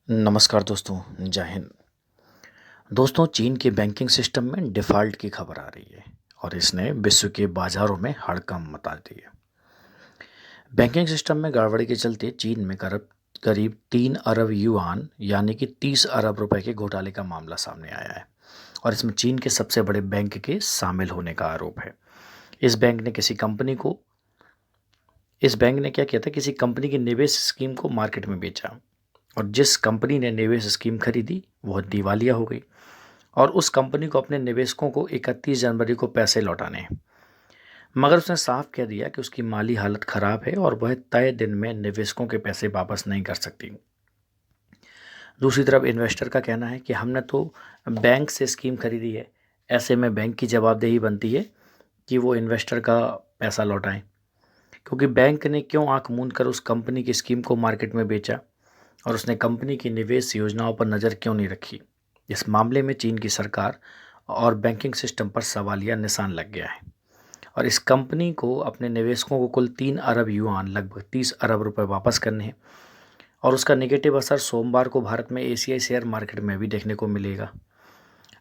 नमस्कार दोस्तों, जय हिंद। दोस्तों, चीन के बैंकिंग सिस्टम में डिफ़ॉल्ट की खबर आ रही है और इसने विश्व के बाज़ारों में हड़कंप मचा दी है। बैंकिंग सिस्टम में गड़बड़ी के चलते चीन में करीब 3 अरब युआन यानी कि 30 अरब रुपए के घोटाले का मामला सामने आया है और इसमें चीन के सबसे बड़े बैंक के शामिल होने का आरोप है। इस बैंक ने क्या किया था, किसी कंपनी की निवेश स्कीम को मार्केट में बेचा और जिस कंपनी ने निवेश स्कीम खरीदी वह दिवालिया हो गई और उस कंपनी को अपने निवेशकों को 31 जनवरी को पैसे लौटाने हैं। मगर उसने साफ कह दिया कि उसकी माली हालत खराब है और वह तय दिन में निवेशकों के पैसे वापस नहीं कर सकती। दूसरी तरफ इन्वेस्टर का कहना है कि हमने तो बैंक से स्कीम खरीदी है, ऐसे में बैंक की जवाबदेही बनती है कि वो इन्वेस्टर का पैसा लौटाएं, क्योंकि बैंक ने क्यों आंख मूंद कर उस कंपनी की स्कीम को मार्केट में बेचा और उसने कंपनी की निवेश योजनाओं पर नज़र क्यों नहीं रखी। इस मामले में चीन की सरकार और बैंकिंग सिस्टम पर सवालिया निशान लग गया है और इस कंपनी को अपने निवेशकों को कुल 3 अरब युआन लगभग 30 अरब रुपए वापस करने हैं और उसका नेगेटिव असर सोमवार को भारत में एशियाई शेयर मार्केट में भी देखने को मिलेगा।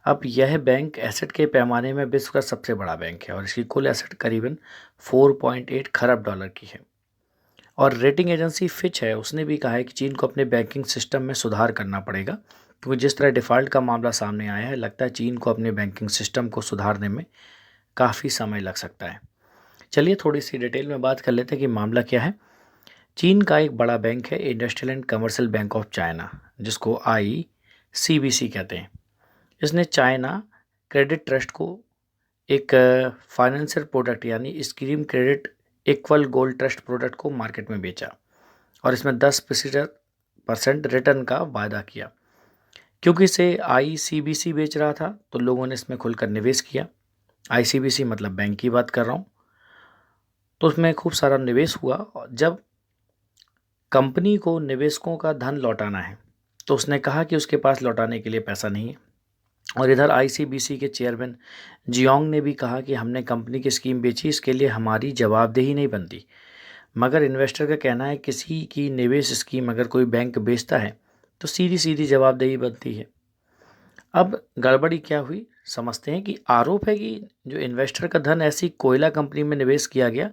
अब यह बैंक एसेट के पैमाने में विश्व का सबसे बड़ा बैंक है और इसकी कुल एसेट करीबन 4.8 खरब डॉलर की है। और रेटिंग एजेंसी फिच है, उसने भी कहा है कि चीन को अपने बैंकिंग सिस्टम में सुधार करना पड़ेगा, क्योंकि जिस तरह डिफ़ॉल्ट का मामला सामने आया है, लगता है चीन को अपने बैंकिंग सिस्टम को सुधारने में काफ़ी समय लग सकता है। चलिए थोड़ी सी डिटेल में बात कर लेते हैं कि मामला क्या है। चीन का एक बड़ा बैंक है industrial and commercial bank of China, जिसको ICBC कहते हैं। इसने चाइना क्रेडिट ट्रस्ट को एक फाइनेंशियल प्रोडक्ट यानी scheme credit equal gold trust product को मार्केट में बेचा और इसमें 10% रिटर्न का वायदा किया। क्योंकि इसे ICBC बेच रहा था तो लोगों ने इसमें खुलकर निवेश किया। ICBC मतलब बैंक की बात कर रहा हूँ। तो उसमें खूब सारा निवेश हुआ और जब कंपनी को निवेशकों का धन लौटाना है तो उसने कहा कि उसके पास लौटाने के लिए पैसा नहीं है। और इधर ICBC के चेयरमैन जियोंग ने भी कहा कि हमने कंपनी की स्कीम बेची, इसके लिए हमारी जवाबदेही नहीं बनती। मगर इन्वेस्टर का कहना है किसी की निवेश स्कीम अगर कोई बैंक बेचता है तो सीधी सीधी जवाबदेही बनती है। अब गड़बड़ी क्या हुई समझते हैं कि आरोप है कि जो इन्वेस्टर का धन ऐसी कोयला कंपनी में निवेश किया गया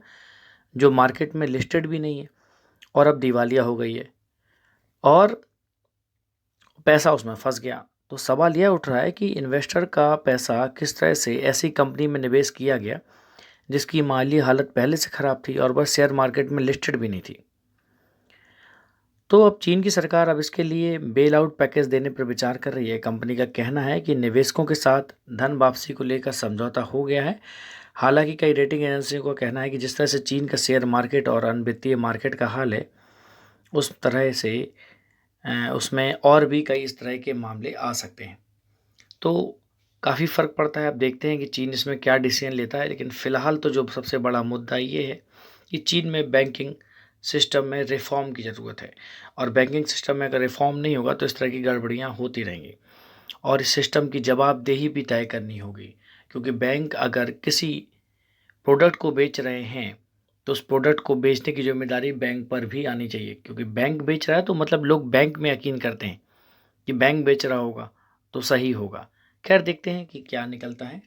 जो मार्केट में लिस्टेड भी नहीं है और अब दिवालिया हो गई है और पैसा उसमें फंस गया। तो सवाल यह उठ रहा है कि इन्वेस्टर का पैसा किस तरह से ऐसी कंपनी में निवेश किया गया जिसकी माली हालत पहले से ख़राब थी और वह शेयर मार्केट में लिस्टेड भी नहीं थी। तो अब चीन की सरकार अब इसके लिए बेल आउट पैकेज देने पर विचार कर रही है। कंपनी का कहना है कि निवेशकों के साथ धन वापसी को लेकर समझौता हो गया है। हालांकि कई रेटिंग एजेंसियों का कहना है कि जिस तरह से चीन का शेयर मार्केट और अन्य वित्तीय मार्केट का हाल है उस तरह से उसमें और भी कई इस तरह के मामले आ सकते हैं। तो काफ़ी फ़र्क पड़ता है। अब देखते हैं कि चीन इसमें क्या डिसीजन लेता है, लेकिन फ़िलहाल तो जो सबसे बड़ा मुद्दा ये है कि चीन में बैंकिंग सिस्टम में रिफ़ॉर्म की ज़रूरत है और बैंकिंग सिस्टम में अगर रिफ़ॉर्म नहीं होगा तो इस तरह की गड़बड़ियाँ होती रहेंगी और इस सिस्टम की जवाबदेही भी तय करनी होगी, क्योंकि बैंक अगर किसी प्रोडक्ट को बेच रहे हैं तो उस प्रोडक्ट को बेचने की जिम्मेदारी बैंक पर भी आनी चाहिए, क्योंकि बैंक बेच रहा है तो मतलब लोग बैंक में यकीन करते हैं कि बैंक बेच रहा होगा तो सही होगा। खैर देखते हैं कि क्या निकलता है।